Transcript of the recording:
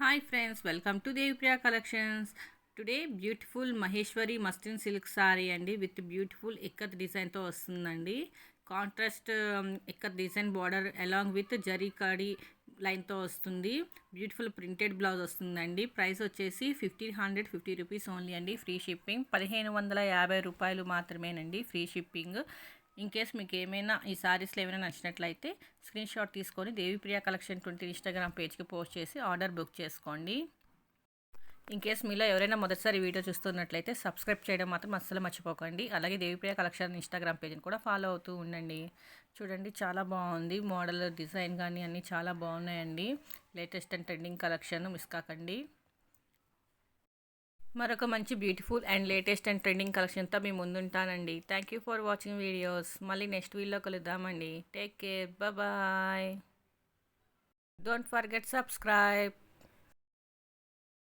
Hi friends, welcome to Devipriya Collections. Today beautiful Maheshwari muslin silk saree అండి with beautiful ikat డిజైన్తో వస్తుందండి. Contrast ikat design border along with zari కాడి లైన్తో వస్తుంది. Beautiful printed blouse వస్తుందండి. Price వచ్చేసి 1550 rupees only అండి. Free shipping 1550 రూపాయలు మాత్రమేనండి. Free shipping. ఇన్ కేస్ మీకు ఏమైనా ఈ సారీస్లో ఏమైనా నచ్చినట్లయితే స్క్రీన్ షాట్ తీసుకొని దేవిప్రియ కలెక్షన్ 20 ఇన్స్టాగ్రామ్ పేజ్కి పోస్ట్ చేసి ఆర్డర్ బుక్ చేసుకోండి. ఇన్ కేస్ మీలో ఎవరైనా మొదటిసారి వీడియో చూస్తున్నట్లయితే సబ్స్క్రైబ్ చేయడం మాత్రం అస్సలు మర్చిపోకండి. అలాగే దేవిప్రియ కలెక్షన్ ఇన్స్టాగ్రామ్ పేజ్ని కూడా ఫాలో అవుతూ ఉండండి. చూడండి చాలా బాగుంది. మోడల్ డిజైన్ కానీ అన్నీ చాలా బాగున్నాయండి. Latest and trending collection miss కాకండి. మరొక మంచి beautiful and latest and trending కలెక్షన్తో మీ ముందుంటానండి. Thank you for watching videos. మళ్ళీ నెక్స్ట్ వీడియోలో కలుద్దామండి. Take care, bye. Don't forget subscribe.